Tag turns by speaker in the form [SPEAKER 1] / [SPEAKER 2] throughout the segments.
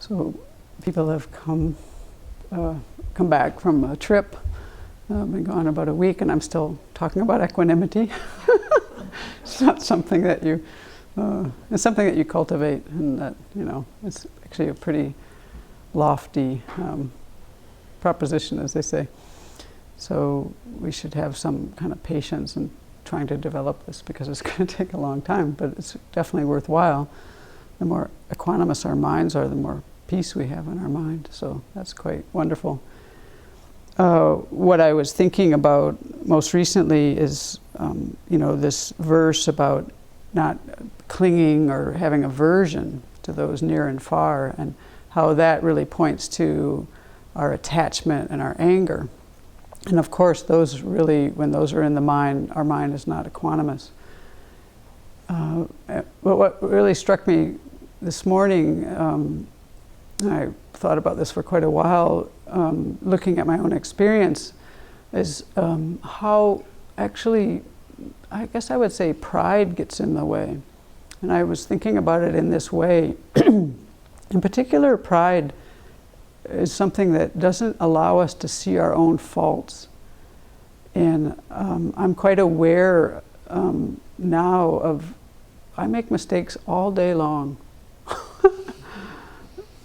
[SPEAKER 1] So people have come back from a trip. Been gone about a week, and I'm still talking about equanimity. It's not something that you. It's something that you cultivate, and that it's actually a pretty lofty proposition, as they say. So we should have some kind of patience in trying to develop this, because it's going to take a long time, but it's definitely worthwhile. The more equanimous our minds are, the more peace we have in our mind. So that's quite wonderful. What I was thinking about most recently is, this verse about not clinging or having aversion to those near and far, and how that really points to our attachment and our anger. And of course, those really, when those are in the mind, our mind is not equanimous. But what really struck me this morning, I thought about this for quite a while, looking at my own experience, is how actually, I guess I would say, pride gets in the way. And I was thinking about it in this way. In particular, pride is something that doesn't allow us to see our own faults. And I'm quite aware now of, I make mistakes all day long.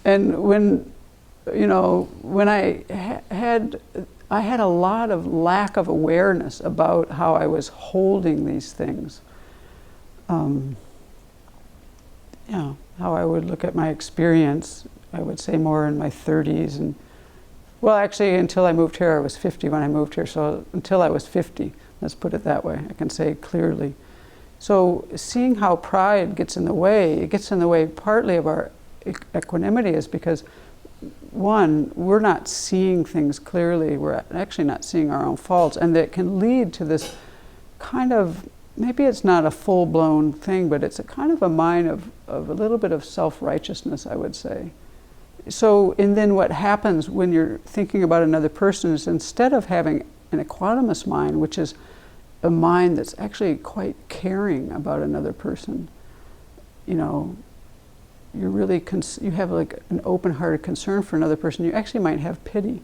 [SPEAKER 1] And when I had a lot of lack of awareness about how I was holding these things. How I would look at my experience, I would say more in my 30s. And well, actually, until I moved here, I was 50 when I moved here. So until I was 50, let's put it that way, I can say clearly. So seeing how pride gets in the way, it gets in the way partly of our equanimity, is because, one, we're not seeing things clearly. We're actually not seeing our own faults. And that can lead to this kind of, maybe it's not a full-blown thing, but it's a kind of a mind of a little bit of self-righteousness, I would say. So, and then what happens when you're thinking about another person is, instead of having an equanimous mind, which is a mind that's actually quite caring about another person, you're really, you have like an open-hearted concern for another person, you actually might have pity.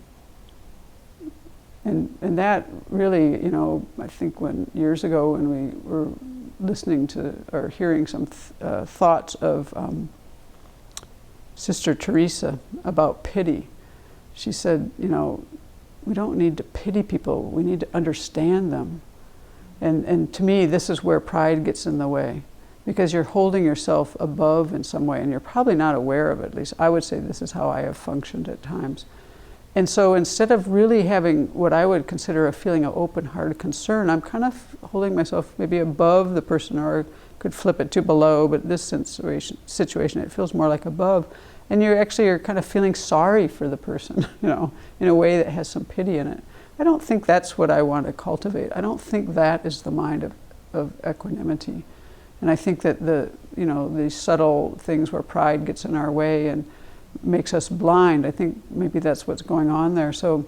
[SPEAKER 1] And that really, I think years ago when we were listening to, or hearing some thoughts of Sister Teresa about pity, she said, we don't need to pity people, we need to understand them. And to me, this is where pride gets in the way, because you're holding yourself above in some way, and you're probably not aware of it. At least I would say this is how I have functioned at times. And so instead of really having what I would consider a feeling of open-hearted concern, I'm kind of holding myself maybe above the person, or could flip it to below, but this situation it feels more like above. And you're kind of feeling sorry for the person, in a way that has some pity in it. I don't think that's what I want to cultivate. I don't think that is the mind of equanimity. And I think that these subtle things where pride gets in our way and makes us blind, I think maybe that's what's going on there. So,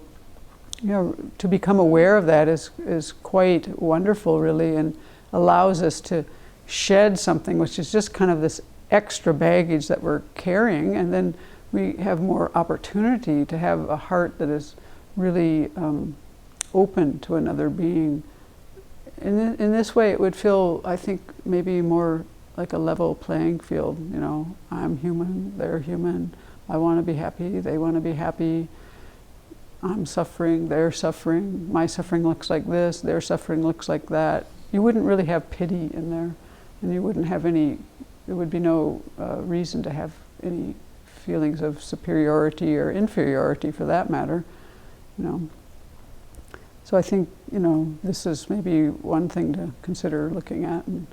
[SPEAKER 1] to become aware of that is quite wonderful, really, and allows us to shed something which is just kind of this extra baggage that we're carrying, and then we have more opportunity to have a heart that is really open to another being. In this way, it would feel, I think, maybe more like a level playing field. I'm human, they're human. I want to be happy, they want to be happy. I'm suffering, they're suffering. My suffering looks like this, their suffering looks like that. You wouldn't really have pity in there, and you wouldn't have there would be no reason to have any feelings of superiority or inferiority, for that matter. So I think, this is maybe one thing to consider looking at, and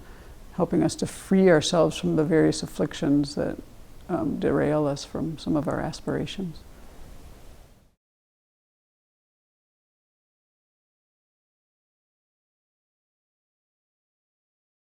[SPEAKER 1] helping us to free ourselves from the various afflictions that derail us from some of our aspirations.